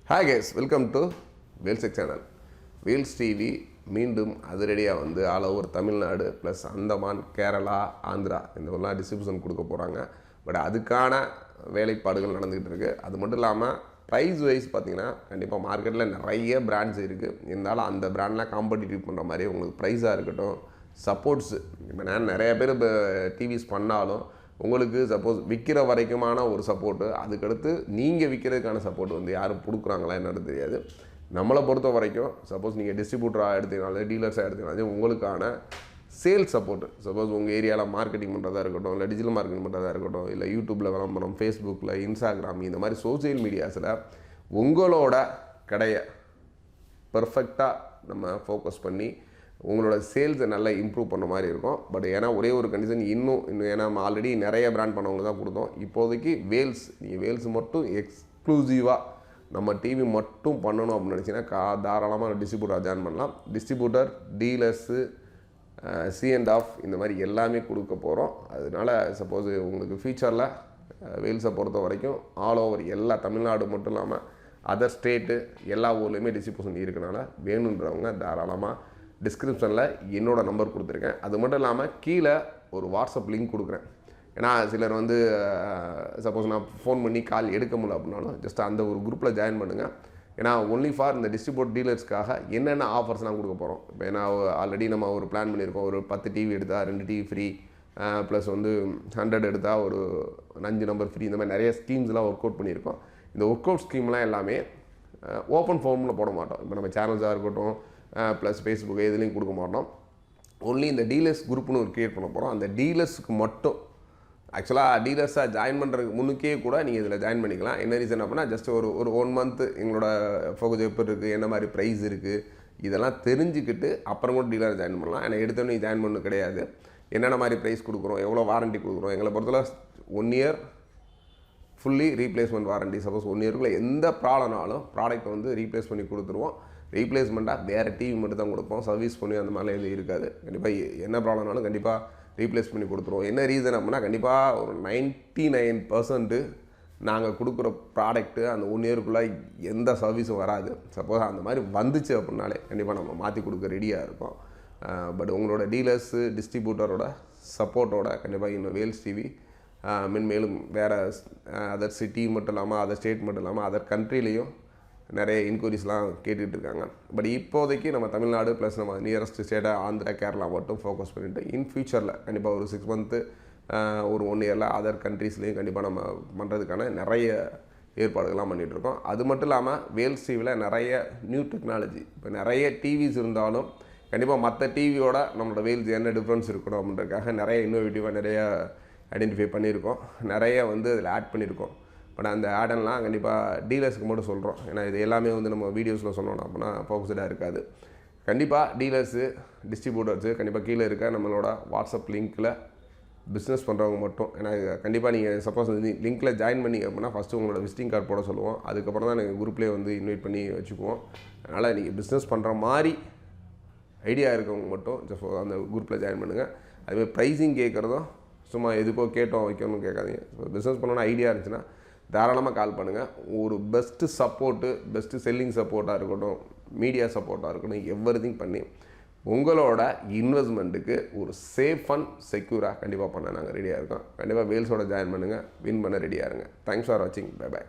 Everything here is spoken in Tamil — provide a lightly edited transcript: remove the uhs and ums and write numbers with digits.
ஹாய் கைஸ், வெல்கம் டு வேல்செக் சேனல். வேல்ஸ் டிவி மீண்டும் அதிரடியாக வந்து all over Tamil Nadu plus Andaman, Kerala, Andhra இந்த மாதிரிலாம் டிஸ்ட்ரிபியூஷன் கொடுக்க போகிறாங்க. பட் அதுக்கான வேலைப்பாடுகள் நடந்துக்கிட்டு இருக்குது. அது மட்டும் இல்லாமல் ப்ரைஸ் வைஸ் பார்த்திங்கன்னா கண்டிப்பாக மார்க்கெட்டில் நிறைய பிராண்ட்ஸ் இருக்குது. இருந்தாலும் அந்த பிராண்ட்லாம் காம்படிட்டிவ் பண்ணுற மாதிரி உங்களுக்கு ப்ரைஸாக இருக்கட்டும், சப்போர்ட்ஸு. இப்போ நான் நிறைய பேர் இப்போ டிவிஸ் பண்ணாலும் உங்களுக்கு சப்போஸ் விற்கிற வரைக்குமான ஒரு சப்போர்ட்டு, அதுக்கடுத்து நீங்கள் விற்கிறதுக்கான சப்போர்ட் வந்து யாரும் கொடுக்குறாங்களா என்னன்னு தெரியாது. நம்மளை பொறுத்த வரைக்கும் சப்போஸ் நீங்கள் டிஸ்ட்ரிபியூட்டராக எடுத்தீங்கனாலும் டீலர்ஸாக எடுத்தீங்கனாலும் உங்களுக்கான சேல்ஸ் சப்போர்ட்டு, சப்போஸ் உங்கள் ஏரியாவில் மார்க்கெட்டிங் பண்ணுறதா இருக்கட்டும், இல்லை டிஜிட்டல் மார்க்கெட்டிங் பண்ணுறதா இருக்கட்டும், இல்லை யூடியூப்பில் விளம்பரம், ஃபேஸ்புக்கில், இன்ஸ்டாகிராம் இந்த மாதிரி சோசியல் மீடியாஸில் உங்களோட கடையை பர்ஃபெக்டாக நம்ம ஃபோக்கஸ் பண்ணி உங்களோட சேல்ஸை நல்லா இம்ப்ரூவ் பண்ண மாதிரி இருக்கும். பட் ஏன்னா ஒரே ஒரு கண்டிஷன் இன்னும் ஏன்னா நம்ம ஆல்ரெடி நிறைய பிராண்ட் பண்ணவங்க தான் கொடுத்தோம். இப்போதைக்கு நீங்கள் வேல்ஸ் மட்டும் எக்ஸ்க்ளூசிவாக நம்ம டிவி மட்டும் பண்ணணும் அப்படின்னு நினச்சிங்கன்னா தாராளமாக டிஸ்ட்ரிபியூட்டர் ஜாயின் பண்ணலாம். டிஸ்ட்ரிபியூட்டர், டீலர்ஸு, C&F இந்த மாதிரி எல்லாமே கொடுக்க போகிறோம். அதனால் சப்போஸ் உங்களுக்கு ஃபியூச்சரில் வேல்ஸை பொறுத்த வரைக்கும் ஆல் ஓவர் எல்லா தமிழ்நாடு மட்டும் இல்லாமல் அதர் ஸ்டேட்டு எல்லா ஊர்லேயுமே டிஸ்ட்ரிபியூஷன் இருக்கனால வேணுன்றவங்க தாராளமாக டிஸ்கிரிப்ஷனில் என்னோடய நம்பர் கொடுத்துருக்கேன். அது மட்டும் இல்லாமல் கீழே ஒரு வாட்ஸ்அப் லிங்க் கொடுக்குறேன். ஏன்னா சிலர் வந்து சப்போஸ் நான் ஃபோன் பண்ணி கால் எடுக்க முடியல அப்படின்னாலும் ஜஸ்ட் அந்த ஒரு குரூப்பில் ஜாயின் பண்ணுங்கள். ஏன்னா ஒன்லி ஃபார் இந்த டிஸ்ட்ரிபியூட் டீலர்ஸ்க்காக என்னென்ன ஆஃபர்ஸ்லாம் கொடுக்க போகிறோம். இப்போ ஏன்னா ஆல்ரெடி நம்ம ஒரு பிளான் பண்ணியிருக்கோம். ஒரு 10 டிவி எடுத்தால் 2 டிவி ஃப்ரீ, ப்ளஸ் வந்து 100 எடுத்தால் ஒரு 5 நம்பர் ஃப்ரீ. இந்த மாதிரி நிறைய ஸ்கீம்ஸ்லாம் ஒர்க் அவுட் பண்ணியிருக்கோம். இந்த ஒர்க் அவுட் ஸ்கீம்லாம் எல்லாமே ஓப்பன் ஃபார்மில் போட மாட்டோம். இப்போ நம்ம சேனல்ஸாக இருக்கட்டும், ப்ளஸ் ஃபேஸ்புக் எதுலேயும் கொடுக்க மாட்டோம். ஒன்லி இந்த டீலர்ஸ் குரூப்னு ஒரு க்ரியேட் பண்ண போகிறோம். அந்த டீலர்ஸுக்கு மட்டும் ஆக்சுவலாக டீலர்ஸாக ஜாயின் பண்ணுறதுக்கு முன்னுக்கே கூட நீங்கள் இதில் ஜாயின் பண்ணிக்கலாம். என்ன ரீசன் அப்படின்னா ஜஸ்ட் ஒரு 1 மந்த்து எங்களோட ஃபோக்கஸ் எப்படி இருக்குது, என்ன மாதிரி ப்ரைஸ் இருக்குது, இதெல்லாம் தெரிஞ்சுக்கிட்டு அப்புறம் கூட டீலர் ஜாயின் பண்ணலாம். ஏன்னா எடுத்தோன்னே ஜாயின் பண்ண கிடையாது. என்னென்ன மாதிரி ப்ரைஸ் கொடுக்குறோம், எவ்வளோ வாரண்ட்டி கொடுக்குறோம். எங்களை பொறுத்தவரை 1 year fully replacement warranty. Suppose 1 இயருக்குள்ளே எந்த ப்ராப்ளம்னாலும் ப்ராடக்ட்டை வந்து ரீப்ளேஸ் பண்ணி கொடுத்துருவோம். ரீப்ளேஸ்மெண்ட்டாக வேறு டிவி மட்டும் தான் கொடுப்போம். சர்வீஸ் பண்ணி அந்த மாதிரிலாம் எதுவும் இருக்காது. கண்டிப்பாக என்ன ப்ராப்ளம்னாலும் கண்டிப்பாக ரீப்ளேஸ் பண்ணி கொடுத்துருவோம். என்ன ரீசன் அப்படின்னா கண்டிப்பாக ஒரு 99% நாங்கள் கொடுக்குற ப்ராடக்ட்டு அந்த 1 இயருக்குள்ளே எந்த சர்வீஸும் வராது. சப்போஸ் அந்த மாதிரி வந்துச்சு அப்படின்னாலே கண்டிப்பாக நம்ம மாற்றி கொடுக்க ரெடியாக இருக்கோம். பட் உங்களோட டீலர்ஸு, டிஸ்ட்ரிபியூட்டரோட சப்போர்ட்டோட கண்டிப்பாக இன்னும் வேல்ஸ் டிவி மென்மேலும் வேறு அதர் சிட்டி மட்டும் இல்லாமல், அதர் ஸ்டேட் மட்டும் இல்லாமல், அதர் கண்ட்ரிலேயும் நிறைய இன்கொயரிஸ்லாம் கேட்டுகிட்டு இருக்காங்க. பட் இப்போதைக்கு நம்ம தமிழ்நாடு ப்ளஸ் நம்ம நியரஸ்ட் ஸ்டேட்டாக ஆந்திரா, கேரளா மட்டும் ஃபோக்கஸ் பண்ணிவிட்டு இன் ஃபியூச்சரில் கண்டிப்பாக ஒரு 6 மந்த்து ஒரு 1 இயரில் அதர் கண்ட்ரீஸ்லேயும் கண்டிப்பாக நம்ம பண்ணுறதுக்கான நிறைய ஏற்பாடுகள்லாம் பண்ணிகிட்ருக்கோம். அது மட்டும் இல்லாமல் வேல்ஸ் டிவியில் நிறைய நியூ டெக்னாலஜி, இப்போ நிறைய டிவிஸ் இருந்தாலும் கண்டிப்பாக மற்ற டிவியோட நம்மளோட வேல்ஸ் என்ன டிஃப்ரென்ஸ் இருக்கணும் அப்படின்றதுக்காக நிறைய இன்னோவேட்டிவாக நிறைய ஐடென்டிஃபை பண்ணியிருக்கோம். நிறைய வந்து அதில் ஆட் பண்ணியிருக்கோம். பட் அந்த ஆடெல்லாம் கண்டிப்பாக டீலர்ஸுக்கு மட்டும் சொல்கிறோம். ஏன்னா இது எல்லாமே வந்து நம்ம வீடியோஸில் சொன்னோம் அப்படின்னா ஃபோக்கஸ்டாக இருக்காது. கண்டிப்பாக டீலர்ஸு, டிஸ்ட்ரிபியூட்டர்ஸு கண்டிப்பாக கீழே இருக்க நம்மளோட வாட்ஸ்அப் லிங்க்கில் பிஸ்னஸ் பண்ணுறவங்க மட்டும். ஏன்னா கண்டிப்பாக நீங்கள் சப்போஸ் லிங்க்கில் ஜாயின் பண்ணிங்க அப்படின்னா ஃபஸ்ட்டு உங்களோட விசிட்டிங் கார்டு போட சொல்லுவோம். அதுக்கப்புறம் தான் நீங்கள் குரூப்லேயே வந்து இன்வைட் பண்ணி வச்சுக்குவோம். அதனால் நீங்கள் பிஸ்னஸ் பண்ணுற மாதிரி ஐடியா இருக்கவங்க மட்டும் ஜஸ்ட் அந்த குரூப்பில் ஜாயின் பண்ணுங்கள். அதுமாதிரி ப்ரைஸிங் கேட்குறதும் சும்மா எதுக்கோ கேட்டோம் வைக்கணும்னு கேட்காதீங்க. பிஸ்னஸ் பண்ணணும்னு ஐடியா இருந்துச்சுன்னா தாராளமாக கால் பண்ணுங்கள். ஒரு பெஸ்ட்டு சப்போர்ட்டு, பெஸ்ட்டு செல்லிங் சப்போர்ட்டாக இருக்கட்டும், மீடியா சப்போர்ட்டாக இருக்கட்டும், எவ்ரிதிங் பண்ணி உங்களோட இன்வெஸ்ட்மெண்ட்டுக்கு ஒரு சேஃப் அண்ட் செக்யூராக கண்டிப்பாக பண்ண நாங்கள் ரெடியாக இருக்கோம். கண்டிப்பாக வேல்ஸோட ஜாயின் பண்ணுங்கள், வின் பண்ண ரெடியாக இருங்க. தேங்க்ஸ் ஃபார் வாட்சிங். Bye bye.